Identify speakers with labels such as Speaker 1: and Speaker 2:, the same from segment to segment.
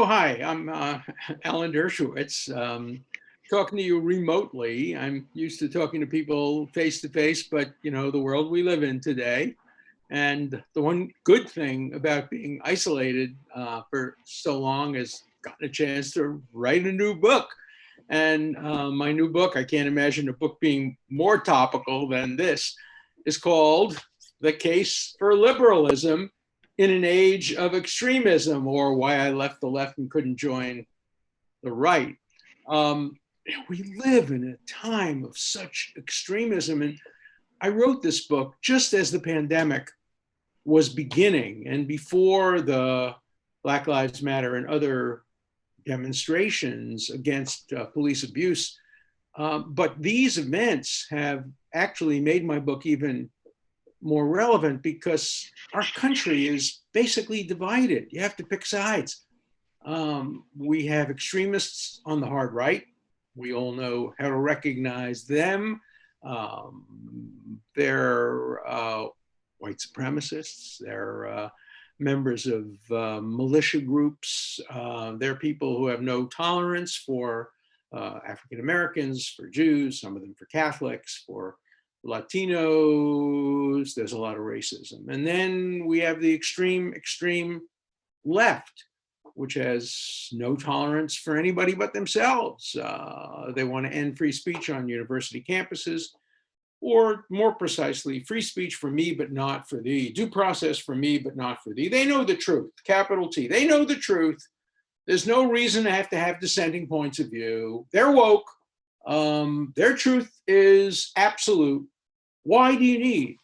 Speaker 1: Oh, hi, I'm Alan Dershowitz, talking to you remotely. I'm used to talking to people face to face, but you know, the world we live in today. And the one good thing about being isolated for so long is gotten a chance to write a new book. And my new book, I can't imagine a book being more topical than this, is called The Case for Liberalism in an Age of Extremism, or Why I Left the Left and Couldn't Join the Right. Um, we live in a time of such extremism. And I wrote this book just as the pandemic was beginning and before the Black Lives Matter and other demonstrations against police abuse. But these events have actually made my book even more relevant because our country is basically divided. You have to pick sides. We have extremists on the hard right. We all know how to recognize them. They're white supremacists. They're members of militia groups. They're people who have no tolerance for African Americans, for Jews, some of them for Catholics, for Latinos. There's a lot of racism. And then we have the extreme left, which has no tolerance for anybody but themselves. They want to end free speech on university campuses, or more precisely, free speech for me, but not for thee. Due process for me, but not for thee. They know the truth, capital T. They know the truth. There's no reason to have dissenting points of view. They're woke. Their truth is absolute. Why do you need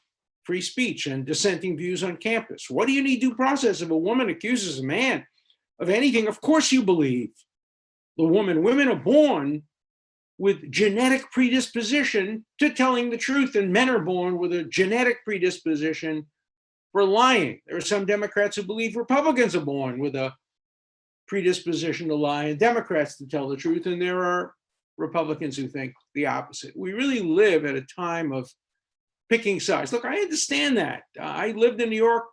Speaker 1: free speech and dissenting views on campus? What do you need due process if a woman accuses a man of anything? Of course you believe the woman. Women are born with genetic predisposition to telling the truth, and men are born with a genetic predisposition for lying. There are some Democrats who believe Republicans are born with a predisposition to lie and Democrats to tell the truth, and there are Republicans who think the opposite. We really live at a time of picking sides. Look, I understand that. I lived in New York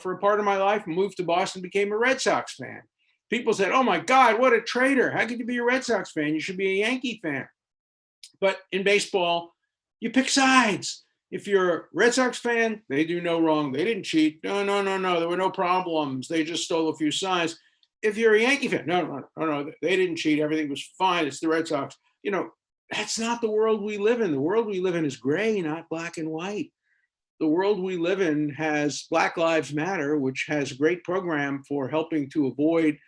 Speaker 1: for a part of my life, moved to Boston, became a Red Sox fan. People said, oh my God, what a traitor. How could you be a Red Sox fan? You should be a Yankee fan. But in baseball, you pick sides. If you're a Red Sox fan, they do no wrong. They didn't cheat. No. There were no problems. They just stole a few signs. If you're a Yankee fan, no. They didn't cheat. Everything was fine. It's the Red Sox. You know, that's not the world we live in. The world we live in is gray, not black and white. The world we live in has Black Lives Matter, which has a great program for helping to avoid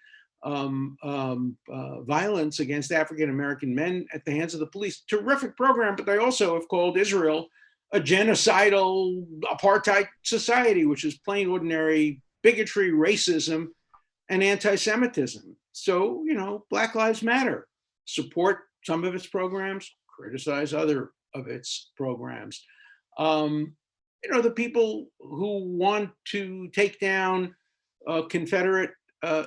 Speaker 1: violence against African-American men at the hands of the police. Terrific program, but they also have called Israel a genocidal apartheid society, which is plain ordinary bigotry, racism, and anti-Semitism. So, you know, Black Lives Matter. Support some of its programs, criticize other of its programs. You know, the people who want to take down Confederate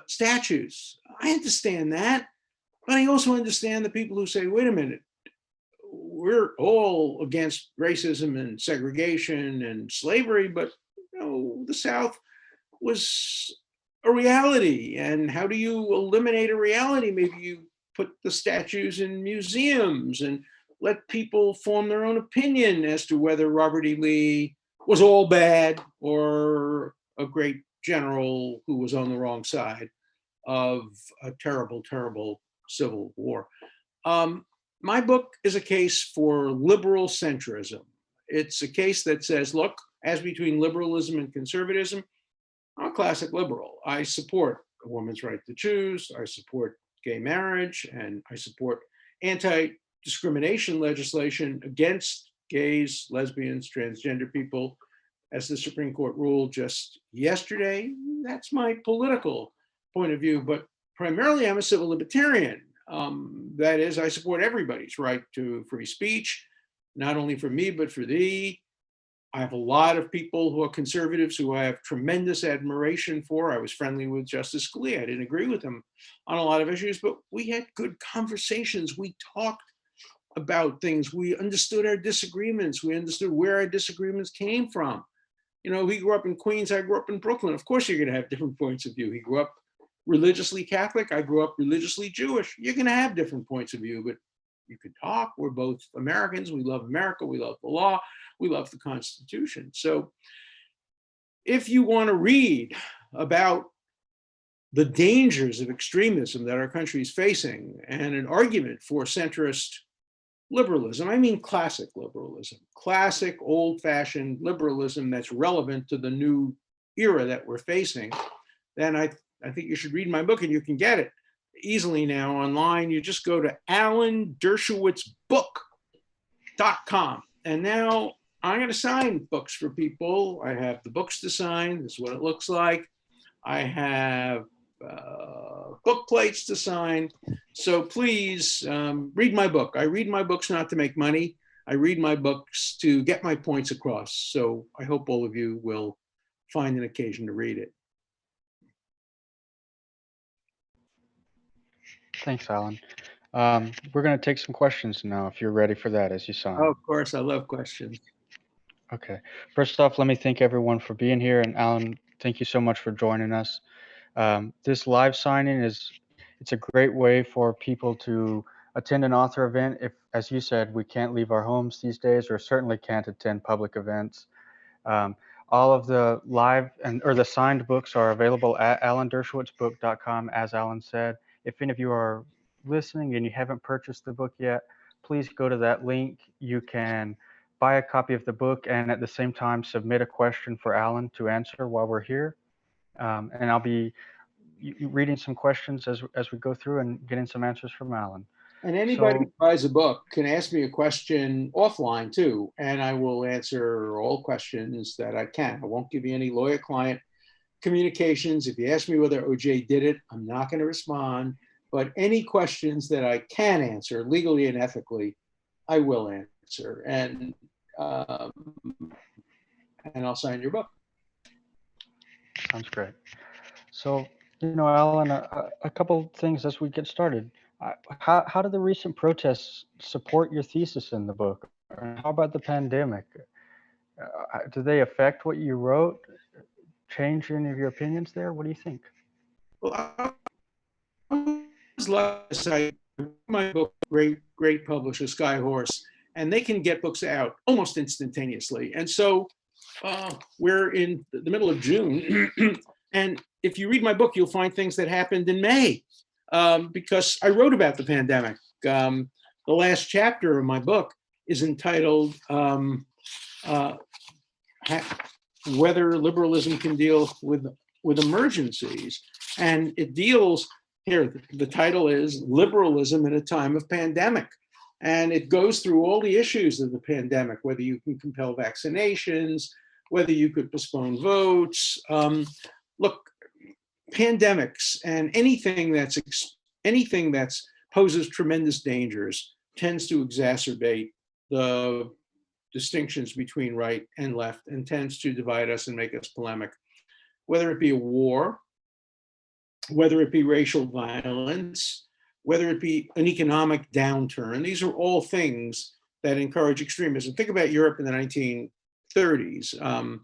Speaker 1: statues, I understand that, but I also understand the people who say, wait a minute, we're all against racism and segregation and slavery, but you know, the South was a reality. And how do you eliminate a reality? Maybe you put the statues in museums and let people form their own opinion as to whether Robert E. Lee was all bad or a great general who was on the wrong side of a terrible, terrible civil war. My book is a case for liberal centrism. It's a case that says, look, as between liberalism and conservatism, I'm a classic liberal. I support a woman's right to choose. I support gay marriage, and I support anti-discrimination legislation against gays, lesbians, transgender people, as the Supreme Court ruled just yesterday. That's my political point of view, but primarily I'm a civil libertarian. That is, I support everybody's right to free speech, not only for me, but for thee. I have a lot of people who are conservatives who I have tremendous admiration for. I was friendly with Justice Scalia. I didn't agree with him on a lot of issues, but we had good conversations. We talked about things. We understood our disagreements. We understood where our disagreements came from. You know, he grew up in Queens, I grew up in Brooklyn. Of course, you're going to have different points of view. He grew up religiously Catholic. I grew up religiously Jewish. You're going to have different points of view, but you can talk. We're both Americans. We love America. We love the law. We love the Constitution. So if you want to read about the dangers of extremism that our country is facing and an argument for centrist liberalism, I mean classic liberalism, classic old-fashioned liberalism that's relevant to the new era that we're facing, then I think you should read my book, and you can get it easily now online. You just go to alanddershowitzbook.com. And now I'm going to sign books for people. I have the books to sign. This is what it looks like. I have book plates to sign. So please read my book. I read my books not to make money. I read my books to get my points across. So I hope all of you will find an occasion to read it.
Speaker 2: Thanks, Alan. We're going to take some questions now, if you're ready for that, as you saw.
Speaker 1: Oh, of course, I love questions.
Speaker 2: Okay. First off, let me thank everyone for being here. And Alan, thank you so much for joining us. This live signing it's a great way for people to attend an author event. If, as you said, we can't leave our homes these days, or certainly can't attend public events. All of the live or the signed books are available at alanddershowitzbook.com, as Alan said. If any of you are listening and you haven't purchased the book yet, please go to that link. You can buy a copy of the book and at the same time submit a question for Alan to answer while we're here. And I'll be reading some questions as we go through and getting some answers from Alan.
Speaker 1: And anybody who buys a book can ask me a question offline too, and I will answer all questions that I can. I won't give you any lawyer-client communications. If you ask me whether OJ did it, I'm not going to respond. But any questions that I can answer legally and ethically, I will answer. And I'll sign your book.
Speaker 2: Sounds great. So, Alan, a couple things as we get started. How do the recent protests support your thesis in the book? And how about the pandemic? Do they affect what you wrote? Change any of your opinions there? What do you think?
Speaker 1: Well, I was lucky. My book, great publisher, Skyhorse, and they can get books out almost instantaneously. And so we're in the middle of June, and if you read my book, you'll find things that happened in May, because I wrote about the pandemic. The last chapter of my book is entitled Whether Liberalism Can Deal with Emergencies. And it deals, here, the title is Liberalism in a Time of Pandemic. And it goes through all the issues of the pandemic, whether you can compel vaccinations, whether you could postpone votes. Look, pandemics and anything that's poses tremendous dangers tends to exacerbate the distinctions between right and left and tends to divide us and make us polemic. Whether it be a war, whether it be racial violence, whether it be an economic downturn, these are all things that encourage extremism. Think about Europe in the 1930s.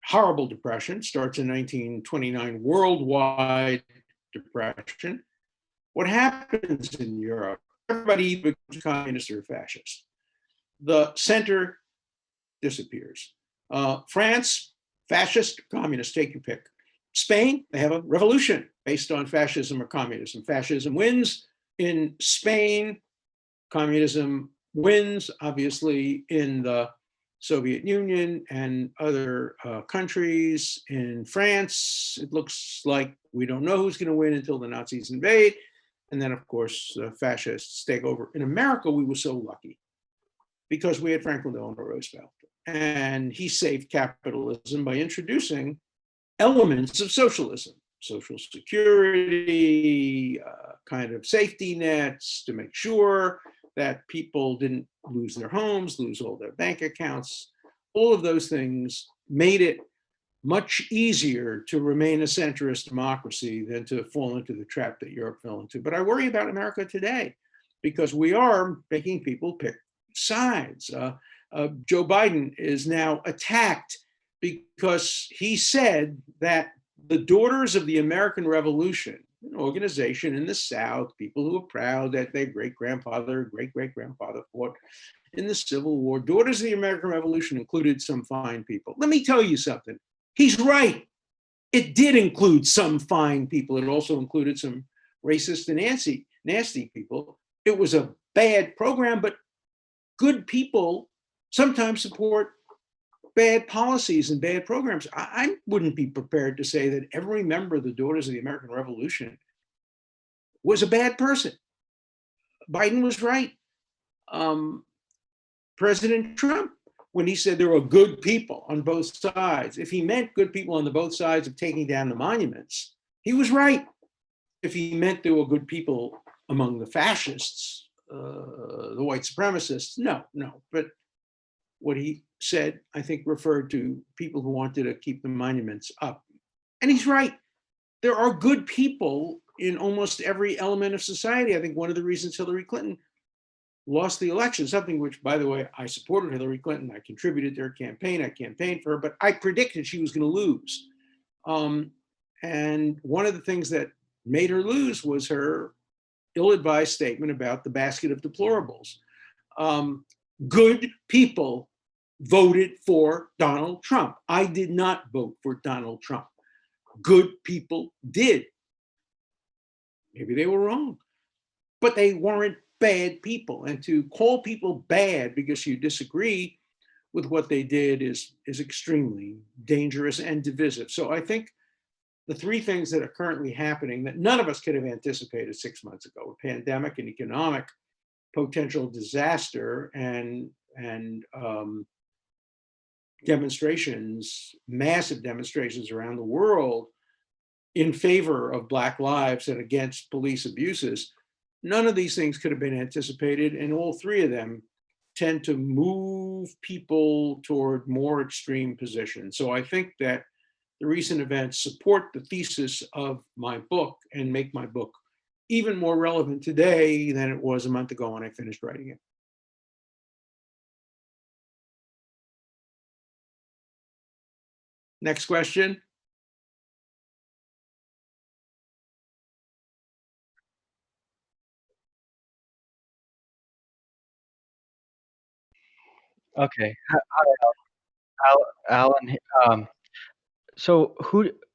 Speaker 1: Horrible depression starts in 1929, worldwide depression. What happens in Europe? Everybody becomes communist or fascist. The center disappears. France, fascist, communist, take your pick. Spain, they have a revolution based on fascism or communism. Fascism wins in Spain. Communism wins, obviously, in the Soviet Union and other countries. In France, it looks like we don't know who's going to win until the Nazis invade. And then, of course, fascists take over. In America, we were so lucky because we had Franklin Delano Roosevelt. And he saved capitalism by introducing elements of socialism, social security, kind of safety nets to make sure that people didn't lose their homes, lose all their bank accounts. All of those things made it much easier to remain a centrist democracy than to fall into the trap that Europe fell into. But I worry about America today because we are making people pick sides. Joe Biden is now attacked because he said that the Daughters of the American Revolution, an organization in the South, people who are proud that their great-grandfather, great-great-grandfather fought in the Civil War. Daughters of the American Revolution included some fine people. Let me tell you something. He's right. It did include some fine people. It also included some racist and nasty people. It was a bad program, but good people sometimes support bad policies and bad programs. I wouldn't be prepared to say that every member of the Daughters of the American Revolution was a bad person. Biden was right. President Trump, when he said there are good people on both sides, if he meant good people on the both sides of taking down the monuments, he was right. If he meant there were good people among the fascists, the white supremacists, no. But what he said, I think, referred to people who wanted to keep the monuments up. And he's right. There are good people in almost every element of society. I think one of the reasons Hillary Clinton lost the election, something which, by the way, I supported Hillary Clinton. I contributed to her campaign. I campaigned for her, but I predicted she was going to lose. And one of the things that made her lose was her ill-advised statement about the basket of deplorables. Good people voted for Donald Trump. I did not vote for Donald Trump. Good people did. Maybe they were wrong, but they weren't bad people. And to call people bad because you disagree with what they did is extremely dangerous and divisive. So I think the three things that are currently happening that none of us could have anticipated 6 months ago: a pandemic, an economic potential disaster, and demonstrations, massive demonstrations around the world in favor of Black lives and against police abuses. None of these things could have been anticipated, and all three of them tend to move people toward more extreme positions. So I think that the recent events support the thesis of my book and make my book even more relevant today than it was a month ago when I finished writing it. Next question.
Speaker 2: Okay. Alan, so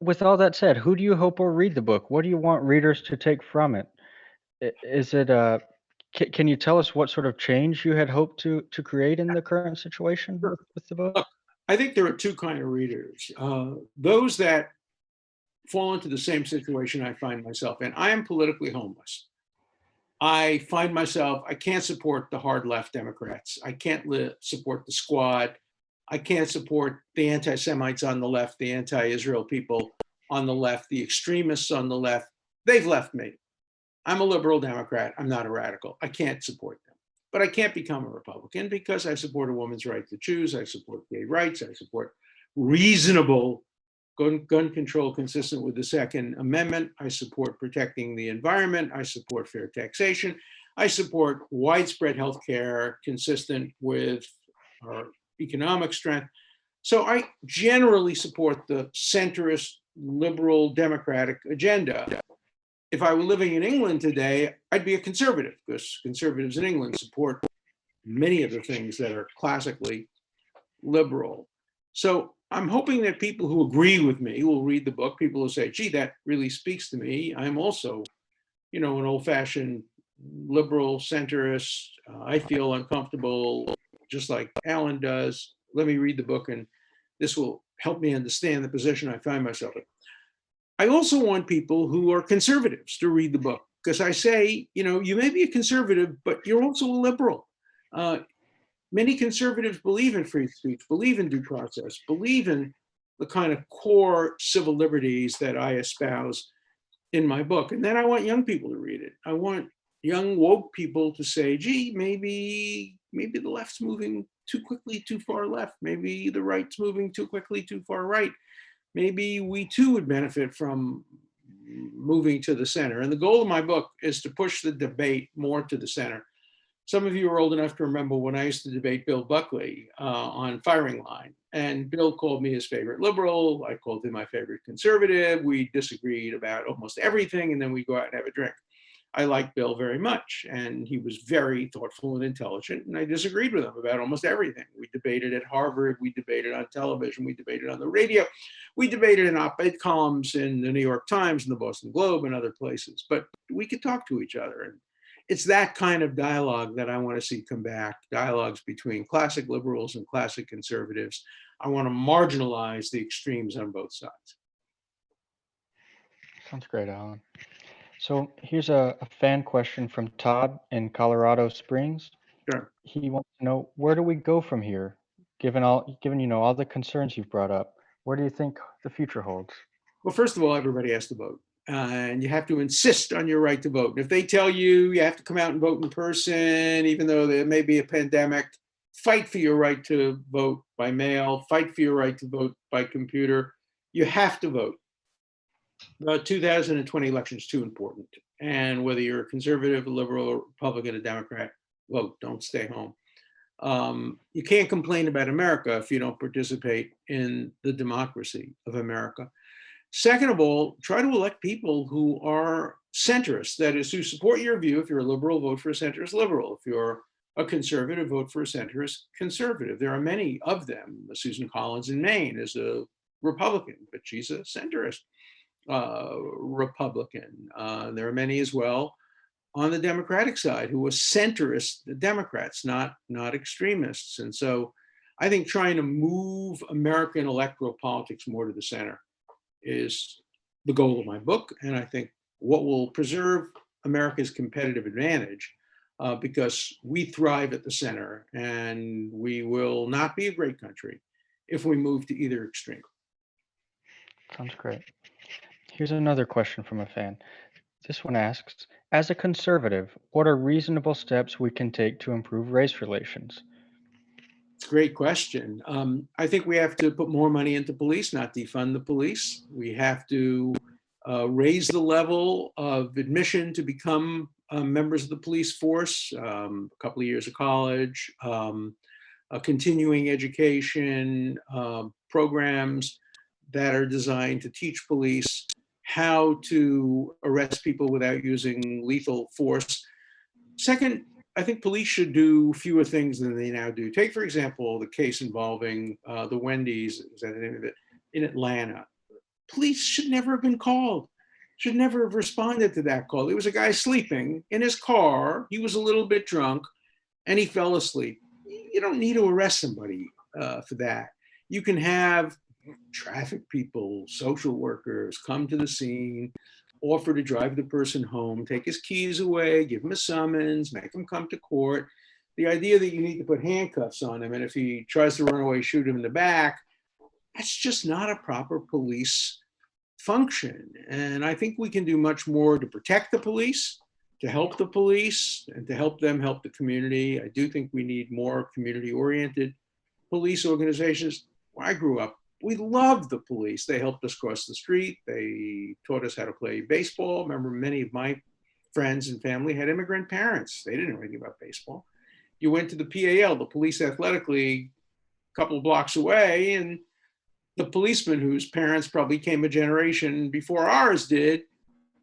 Speaker 2: with all that said, who do you hope will read the book? What do you want readers to take from it? Is it can you tell us what sort of change you had hoped to create in the current situation with the book?
Speaker 1: Look, I think there are two kinds of readers. Those that fall into the same situation I find myself in. I am politically homeless. I find myself, I can't support the hard left Democrats. I can't support the Squad. I can't support the anti-Semites on the left, the anti-Israel people on the left, the extremists on the left. They've left me. I'm a liberal Democrat. I'm not a radical. I can't support them. But I can't become a Republican because I support a woman's right to choose. I support gay rights. I support reasonable gun control consistent with the Second Amendment. I support protecting the environment. I support fair taxation. I support widespread health care consistent with our economic strength. So I generally support the centrist, liberal, democratic agenda. If I were living in England today, I'd be a conservative because conservatives in England support many of the things that are classically liberal. So I'm hoping that people who agree with me will read the book. People will say, gee, that really speaks to me. I'm also, an old-fashioned liberal centrist. I feel uncomfortable, just like Alan does. Let me read the book, and this will help me understand the position I find myself in. I also want people who are conservatives to read the book, because I say, you may be a conservative, but you're also a liberal. Many conservatives believe in free speech, believe in due process, believe in the kind of core civil liberties that I espouse in my book. And then I want young people to read it. I want young woke people to say, gee, maybe the left's moving too quickly, too far left. Maybe the right's moving too quickly, too far right. Maybe we too would benefit from moving to the center. And the goal of my book is to push the debate more to the center. Some of you are old enough to remember when I used to debate Bill Buckley on firing line. And Bill called me his favorite liberal. I called him my favorite conservative. We disagreed about almost everything, and then we go out and have a drink. I liked Bill very much, and he was very thoughtful and intelligent, and I disagreed with him about almost everything. We debated at Harvard, we debated on television, we debated on the radio, we debated in op-ed columns in the New York Times and the Boston Globe and other places, but we could talk to each other. And it's that kind of dialogue that I want to see come back, dialogues between classic liberals and classic conservatives. I want to marginalize the extremes on both sides.
Speaker 2: Sounds great, Alan. So here's a fan question from Todd in Colorado Springs.
Speaker 1: Sure.
Speaker 2: He wants to know, where do we go from here? Given all the concerns you've brought up, where do you think the future holds?
Speaker 1: Well, first of all, everybody has to vote. And you have to insist on your right to vote. And if they tell you you have to come out and vote in person, even though there may be a pandemic, fight for your right to vote by mail, fight for your right to vote by computer. You have to vote. The 2020 election is too important. And whether you're a conservative, a liberal, a Republican, a Democrat, vote, don't stay home. You can't complain about America if you don't participate in the democracy of America. Second of all, try to elect people who are centrist, that is, who support your view. If you're a liberal, vote for a centrist liberal. If you're a conservative, vote for a centrist conservative. There are many of them. Susan Collins in Maine is a Republican, but she's a centrist Republican. There are many as well on the Democratic side who are centrist Democrats, not extremists. And so I think trying to move American electoral politics more to the center is the goal of my book. And I think what will preserve America's competitive advantage, because we thrive at the center, and we will not be a great country if we move to either extreme.
Speaker 2: Sounds great. Here's another question from a fan. This one asks, as a conservative, what are reasonable steps we can take to improve race relations?
Speaker 1: It's a great question. I think we have to put more money into police, not defund the police. We have to raise the level of admission to become members of the police force, a couple of years of college, continuing education, programs that are designed to teach police how to arrest people without using lethal force. Second, I think police should do fewer things than they now do. Take, for example, the case involving the Wendy's, is that the name of it, in Atlanta. Police should never have been called, should never have responded to that call. There was a guy sleeping in his car. He was a little bit drunk and he fell asleep. You don't need to arrest somebody for that. You can have traffic people, social workers come to the scene, offer to drive the person home, take his keys away, give him a summons, make him come to court. The idea that you need to put handcuffs on him, and if he tries to run away, shoot him in the back, that's just not a proper police function. And I think we can do much more to protect the police, to help the police, and to help them help the community. I do think we need more community-oriented police organizations. When I grew up, we loved the police. They helped us cross the street. They taught us how to play baseball. Remember, many of my friends and family had immigrant parents. They didn't know anything about baseball. You went to the PAL, the Police Athletic League, a couple of blocks away, and the policeman, whose parents probably came a generation before ours did,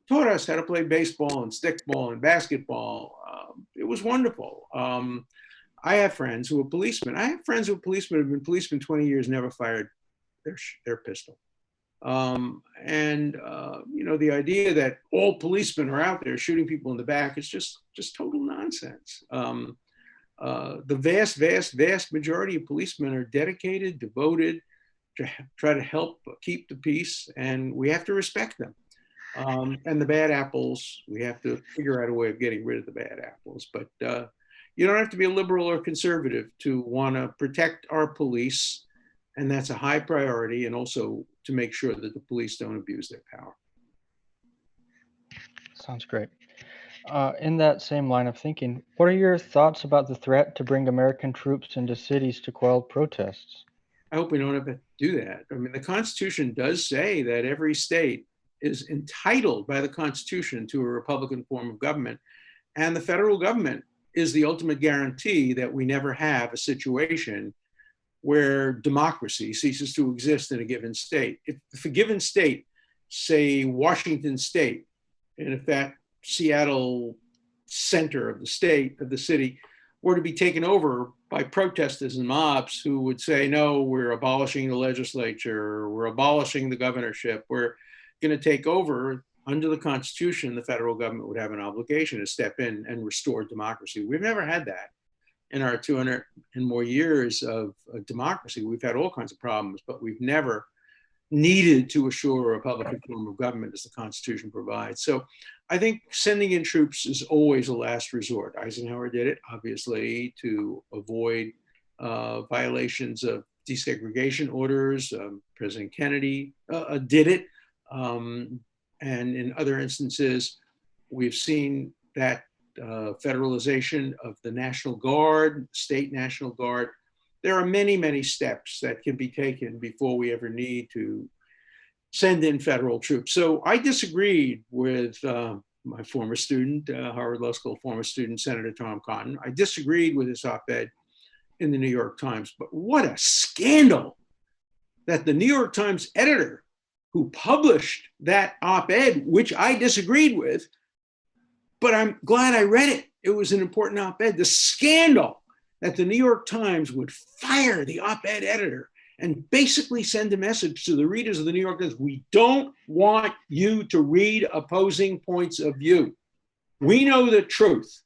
Speaker 1: taught us how to play baseball and stickball and basketball. It was wonderful. I have friends who are policemen. I have friends who are policemen who have been policemen 20 years, never fired their pistol. The idea that all policemen are out there shooting people in the back is just total nonsense. The vast majority of policemen are dedicated, devoted to try to help keep the peace, and we have to respect them. And the bad apples, we have to figure out a way of getting rid of the bad apples. But you don't have to be a liberal or conservative to want to protect our police. And that's a high priority, and also to make sure that the police don't abuse their power.
Speaker 2: Sounds great. In that same line of thinking, what are your thoughts about the threat to bring American troops into cities to quell protests?
Speaker 1: I hope we don't have to do that. I mean, the Constitution does say that every state is entitled by the Constitution to a Republican form of government, and the federal government is the ultimate guarantee that we never have a situation where democracy ceases to exist in a given state. If a given state, say Washington State, and if that Seattle center of the state, of the city, were to be taken over by protesters and mobs who would say, no, we're abolishing the legislature, we're abolishing the governorship, we're going to take over, under the Constitution, the federal government would have an obligation to step in and restore democracy. We've never had that in our 200 and more years of democracy. We've had all kinds of problems, but we've never needed to assure a Republican form of government as the Constitution provides. So I think sending in troops is always a last resort. Eisenhower did it, obviously, to avoid violations of desegregation orders. President Kennedy did it. And in other instances, we've seen that federalization of the National Guard, state National Guard. There are many, many steps that can be taken before we ever need to send in federal troops. So I disagreed with my former student, Harvard Law School former student, Senator Tom Cotton. I disagreed with his op-ed in the New York Times, but what a scandal that the New York Times editor who published that op-ed, which I disagreed with, but I'm glad I read it. It was an important op-ed. The scandal that the New York Times would fire the op-ed editor and basically send a message to the readers of the New York Times: we don't want you to read opposing points of view. We know the truth,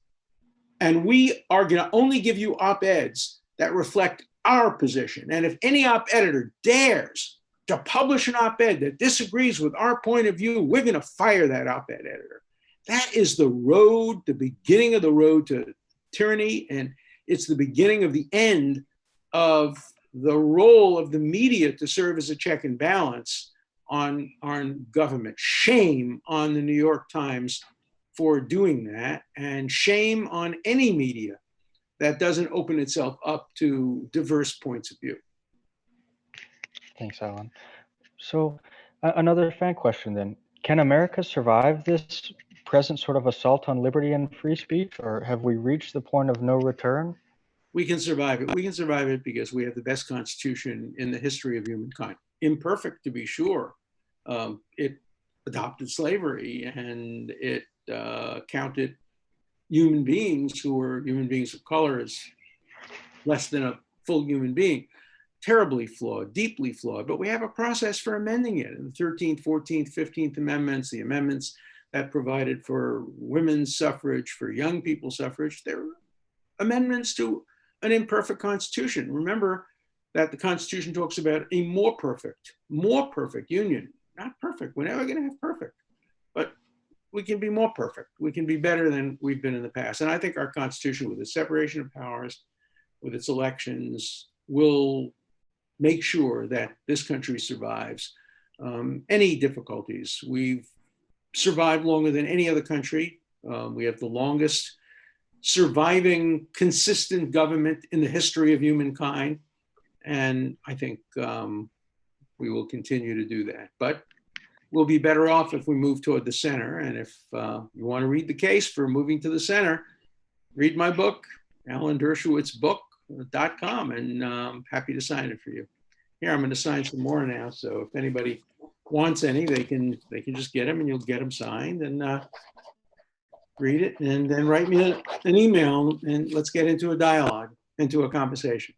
Speaker 1: and we are going to only give you op-eds that reflect our position. And if any op-editor dares to publish an op-ed that disagrees with our point of view, we're going to fire that op-ed editor. That is the road, the beginning of the road to tyranny, and it's the beginning of the end of the role of the media to serve as a check and balance on government. Shame on the New York Times for doing that, and shame on any media that doesn't open itself up to diverse points of view.
Speaker 2: Thanks, Alan. So another fan question then. Can America survive this present sort of assault on liberty and free speech, or have we reached the point of no return?
Speaker 1: We can survive it. We can survive it because we have the best constitution in the history of humankind. Imperfect, to be sure. It adopted slavery, and it counted human beings who were human beings of color as less than a full human being. Terribly flawed, deeply flawed, but we have a process for amending it. In the 13th, 14th, 15th Amendments, the amendments that provided for women's suffrage, for young people's suffrage, they're amendments to an imperfect constitution. Remember that the Constitution talks about a more perfect union. Not perfect, we're never gonna have perfect, but we can be more perfect. We can be better than we've been in the past. And I think our Constitution, with its separation of powers, with its elections, will make sure that this country survives any difficulties. We've survived longer than any other country. We have the longest surviving consistent government in the history of humankind. And I think we will continue to do that. But we'll be better off if we move toward the center. And if you want to read the case for moving to the center, read my book, Alan Dershowitz book.com, and I'm happy to sign it for you. Here, I'm going to sign some more now. So if anybody wants any, they can just get them, and you'll get them signed, and read it, and then write me an email, and let's get into a dialogue, into a conversation.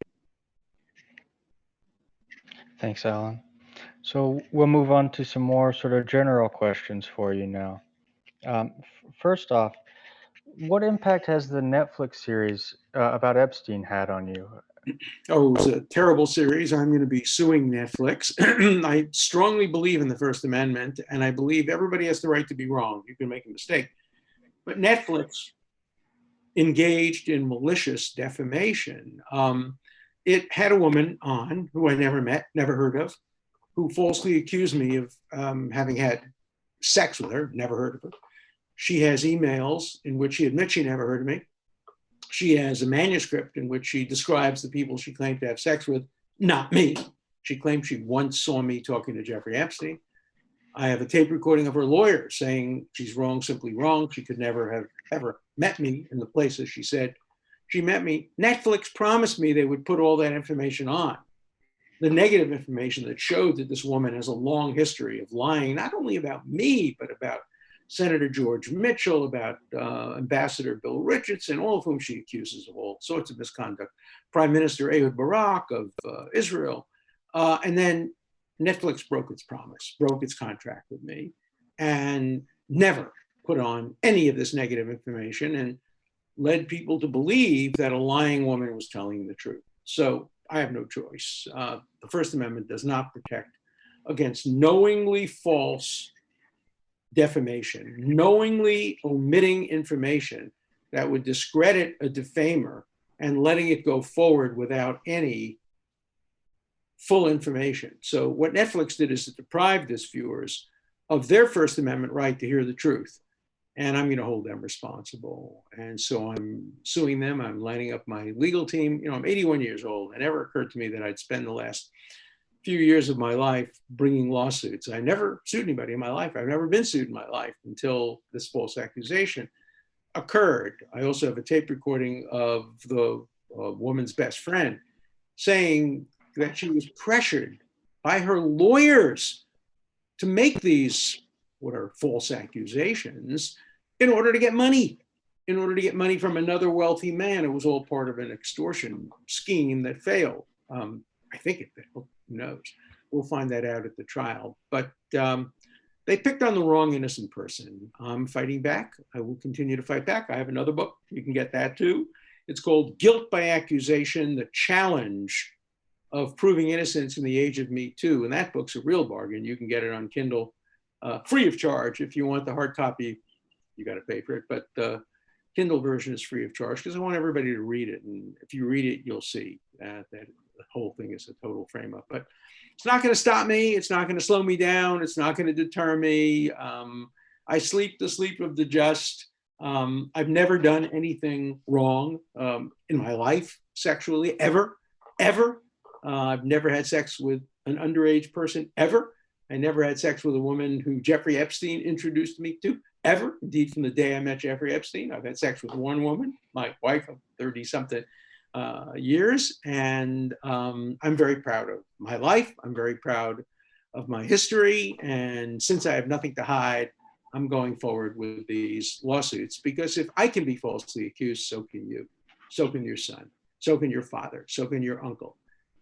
Speaker 2: Thanks, Alan. So we'll move on to some more sort of general questions for you now. First off, what impact has the Netflix series about Epstein had on you?
Speaker 1: Oh, it was a terrible series. I'm going to be suing Netflix. I strongly believe in the First Amendment, and I believe everybody has the right to be wrong. You can make a mistake. But Netflix engaged in malicious defamation. It had a woman on who I never met, never heard of, who falsely accused me of having had sex with her, never heard of her. She has emails in which she admits she never heard of me. She has a manuscript in which she describes the people she claimed to have sex with, not me. She claimed she once saw me talking to Jeffrey Epstein. I have a tape recording of her lawyer saying she's wrong, simply wrong. She could never have ever met me in the places she said she met me. Netflix promised me they would put all that information on. the negative information that showed that this woman has a long history of lying, not only about me, but about Senator George Mitchell, about Ambassador Bill Richardson, all of whom she accuses of all sorts of misconduct, Prime Minister Ehud Barak of Israel. And then Netflix broke its promise, broke its contract with me, and never put on any of this negative information and led people to believe that a lying woman was telling the truth. So I have no choice. The First Amendment does not protect against knowingly false defamation, knowingly omitting information that would discredit a defamer and letting it go forward without any full information. So what Netflix did is to deprive its viewers of their First Amendment right to hear the truth. And I'm going to hold them responsible. And so I'm suing them. I'm lining up my legal team. I'm 81 years old. It never occurred to me that I'd spend the last few years of my life bringing lawsuits. I never sued anybody in my life. I've never been sued in my life until this false accusation occurred. I also have a tape recording of the woman's best friend saying that she was pressured by her lawyers to make these, what are false accusations, in order to get money, from another wealthy man. It was all part of an extortion scheme that failed. I think it failed. Who knows? We'll find that out at the trial. But they picked on the wrong innocent person. I'm fighting back. I will continue to fight back. I have another book. You can get that too. It's called Guilt by Accusation, The Challenge of Proving Innocence in the Age of Me Too. And that book's a real bargain. You can get it on Kindle free of charge. If you want the hard copy, you got to pay for it. But the Kindle version is free of charge because I want everybody to read it. And if you read it, you'll see that the whole thing is a total frame up. But it's not going to stop me. It's not going to slow me down. It's not going to deter me. I sleep the sleep of the just. I've never done anything wrong in my life sexually, ever. I've never had sex with an underage person, ever. I never had sex with a woman who Jeffrey Epstein introduced me to, ever. Indeed, from the day I met Jeffrey Epstein, I've had sex with one woman, my wife of 30-something years. And I'm very proud of my life. I'm very proud of my history. And since I have nothing to hide, I'm going forward with these lawsuits because if I can be falsely accused, so can you. So can your son. So can your father. So can your uncle.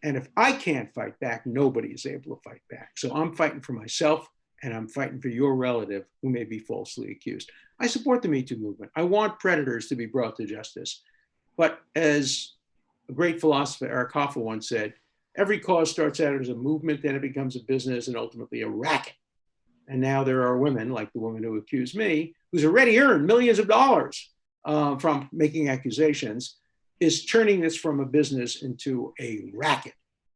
Speaker 1: And if I can't fight back, nobody is able to fight back. So I'm fighting for myself and I'm fighting for your relative who may be falsely accused. I support the Me Too movement. I want predators to be brought to justice. But as a great philosopher, Eric Hoffa, once said, every cause starts out as a movement, then it becomes a business and ultimately a racket. And now there are women like the woman who accused me, who's already earned millions of dollars from making accusations, is turning this from a business into a racket.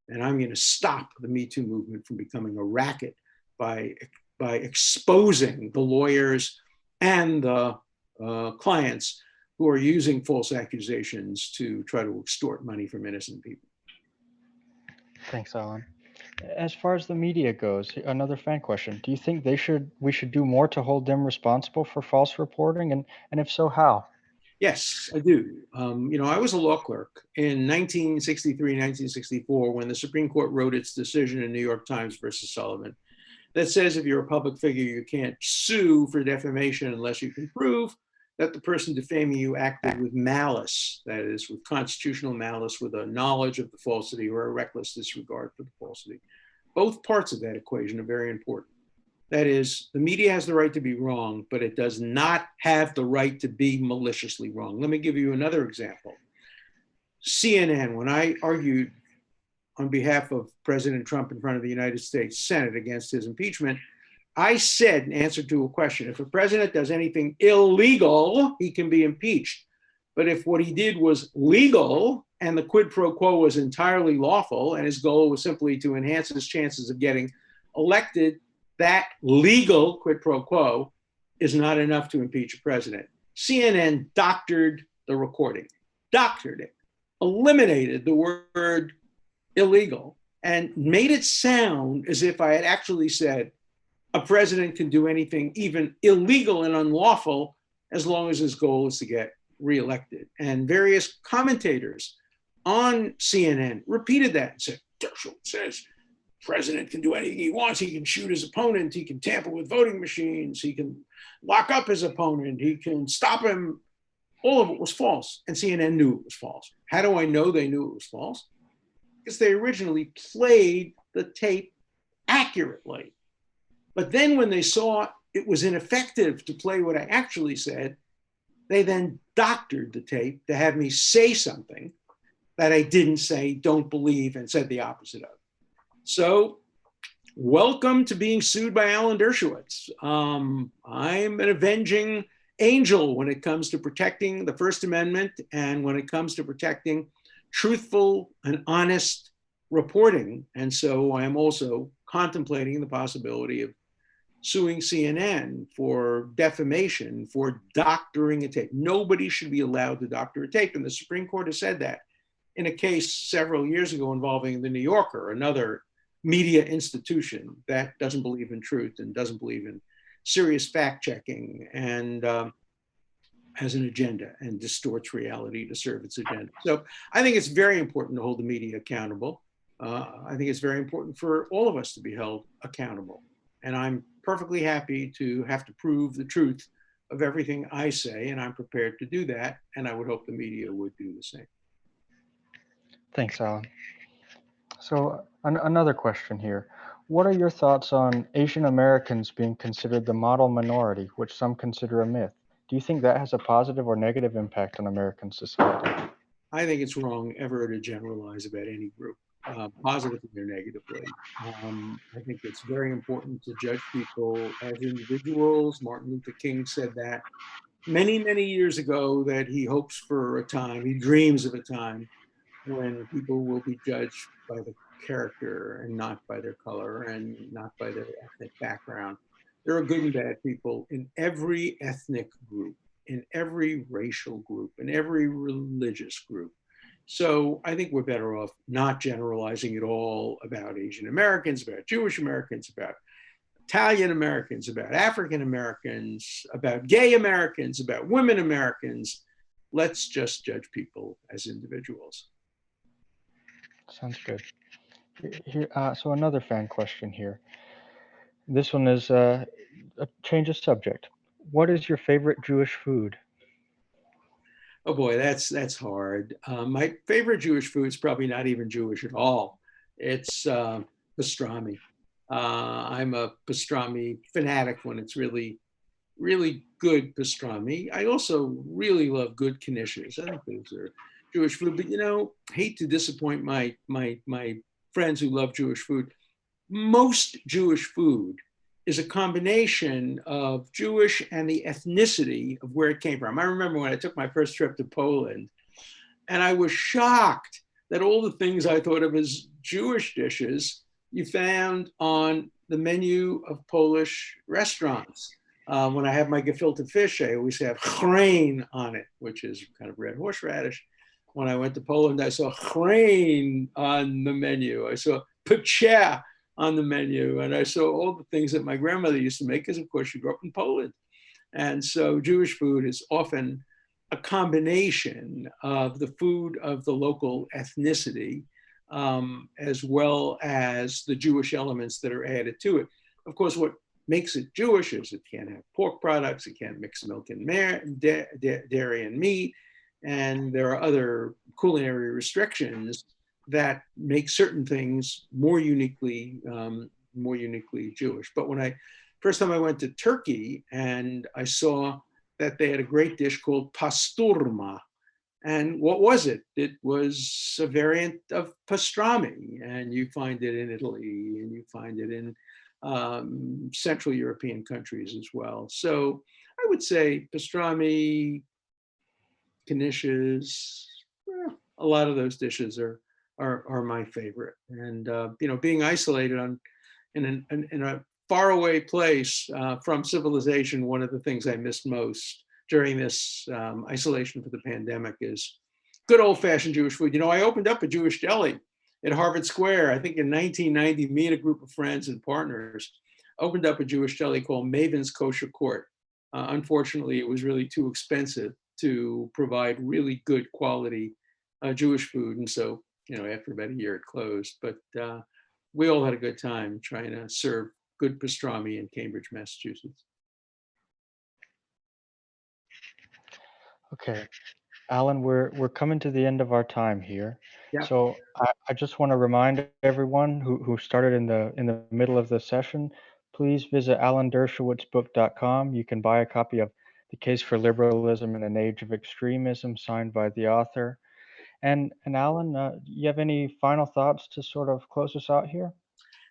Speaker 1: And I'm going to stop the Me Too movement from becoming a racket by exposing the lawyers and the clients who are using false accusations to try to extort money from innocent people.
Speaker 2: Thanks, Alan. As far as the media goes, another fan question. Do you think we should do more to hold them responsible for false reporting? And if so, how?
Speaker 1: Yes, I do. I was a law clerk in 1963, 1964, when the Supreme Court wrote its decision in New York Times versus Sullivan that says if you're a public figure, you can't sue for defamation unless you can prove that the person defaming you acted with malice, that is, with constitutional malice, with a knowledge of the falsity or a reckless disregard for the falsity. Both parts of that equation are very important. That is, the media has the right to be wrong, but it does not have the right to be maliciously wrong. Let me give you another example. CNN, when I argued on behalf of President Trump in front of the United States Senate against his impeachment, I said in answer to a question, if a president does anything illegal, he can be impeached. But if what he did was legal and the quid pro quo was entirely lawful and his goal was simply to enhance his chances of getting elected, that legal quid pro quo is not enough to impeach a president. CNN doctored the recording, doctored it, eliminated the word illegal, and made it sound as if I had actually said a president can do anything, even illegal and unlawful, as long as his goal is to get reelected. And various commentators on CNN repeated that and said, Dershowitz says, president can do anything he wants. He can shoot his opponent. He can tamper with voting machines. He can lock up his opponent. He can stop him. All of it was false. And CNN knew it was false. How do I know they knew it was false? Because they originally played the tape accurately. But then when they saw it was ineffective to play what I actually said, they then doctored the tape to have me say something that I didn't say, don't believe, and said the opposite of. So welcome to being sued by Alan Dershowitz. I'm an avenging angel when it comes to protecting the First Amendment and when it comes to protecting truthful and honest reporting. And so I am also contemplating the possibility of suing CNN for defamation, for doctoring a tape. Nobody should be allowed to doctor a tape. And the Supreme Court has said that in a case several years ago involving the New Yorker, another media institution that doesn't believe in truth and doesn't believe in serious fact checking and has an agenda and distorts reality to serve its agenda. So I think it's very important to hold the media accountable. I think it's very important for all of us to be held accountable. And I'm perfectly happy to have to prove the truth of everything I say, and I'm prepared to do that. And I would hope the media would do the same.
Speaker 2: Thanks, Alan. So another question here. What are your thoughts on Asian Americans being considered the model minority, which some consider a myth? Do you think that has a positive or negative impact on American society?
Speaker 1: I think it's wrong ever to generalize about any group, positively or negatively. I think it's very important to judge people as individuals. Martin Luther King said that many, many years ago, that he hopes for a time, he dreams of a time when people will be judged by the character and not by their color and not by their ethnic background. There are good and bad people in every ethnic group, in every racial group, in every religious group. So I think we're better off not generalizing at all about Asian Americans, about Jewish Americans, about Italian Americans, about African Americans, about gay Americans, about women Americans. Let's just judge people as individuals.
Speaker 2: Sounds good. Here, so another fan question here. This one is a change of subject. What is your favorite Jewish food?
Speaker 1: Oh boy, that's hard. My favorite Jewish food is probably not even Jewish at all. It's pastrami. I'm a pastrami fanatic when it's really, really good pastrami. I also really love good knishes. I think those are Jewish food. But hate to disappoint my friends who love Jewish food. Most Jewish food is a combination of Jewish and the ethnicity of where it came from. I remember when I took my first trip to Poland, and I was shocked that all the things I thought of as Jewish dishes you found on the menu of Polish restaurants. When I have my gefilte fish, I always have chrein on it, which is kind of red horseradish. When I went to Poland, I saw chrein on the menu. I saw picha on the menu, and I saw all the things that my grandmother used to make, because of course she grew up in Poland. And so Jewish food is often a combination of the food of the local ethnicity, as well as the Jewish elements that are added to it. Of course, what makes it Jewish is it can't have pork products, it can't mix milk and dairy and meat, and there are other culinary restrictions that make certain things more uniquely Jewish. But when first time I went to Turkey, and I saw that they had a great dish called pasturma. And what was it? It was a variant of pastrami, and you find it in Italy, and you find it in Central European countries as well. So I would say pastrami, knishes, a lot of those dishes are my favorite. And being isolated in a faraway place from civilization, one of the things I missed most during this isolation for the pandemic is good old-fashioned Jewish food. I opened up a Jewish deli at Harvard Square, I think in 1990. Me and a group of friends and partners opened up a Jewish deli called Maven's Kosher Court. Unfortunately, it was really too expensive to provide really good quality Jewish food, and so after about a year it closed. But we all had a good time trying to serve good pastrami in Cambridge, Massachusetts.
Speaker 2: Okay, Alan, we're coming to the end of our time here.
Speaker 1: Yeah.
Speaker 2: So I just want to remind everyone who started in the middle of the session, please visit alandershowitzbook.com. You can buy a copy of The Case for Liberalism in an Age of Extremism, signed by the author. And Alan, you have any final thoughts to sort of close us out here?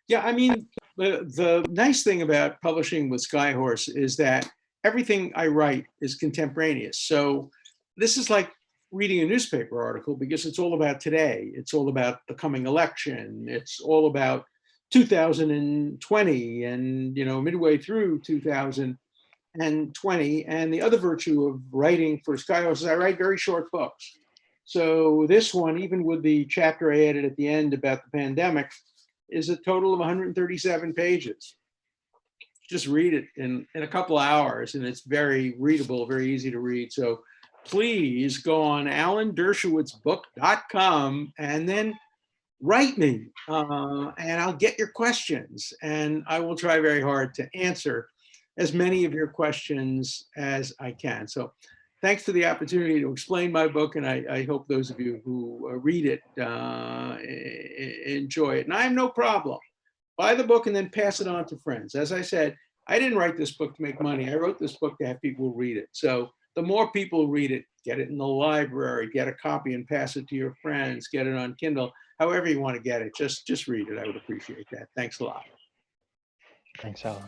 Speaker 1: Yeah, I mean, the nice thing about publishing with Skyhorse is that everything I write is contemporaneous. So this is like reading a newspaper article because it's all about today. It's all about the coming election. It's all about 2020 and, midway through 2020. And the other virtue of writing for Skyhorse is I write very short books. So this one, even with the chapter I added at the end about the pandemic, is a total of 137 pages. Just read it in a couple of hours, and it's very readable, very easy to read. So please go on alandershowitzbook.com and then write me, and I'll get your questions, and I will try very hard to answer as many of your questions as I can. So thanks for the opportunity to explain my book, and I hope those of you who read it enjoy it. And I have no problem. Buy the book and then pass it on to friends. As I said, I didn't write this book to make money. I wrote this book to have people read it. So the more people read it, get it in the library, get a copy and pass it to your friends, get it on Kindle, however you want to get it, just read it. I would appreciate that. Thanks a lot.
Speaker 2: Thanks, Alan.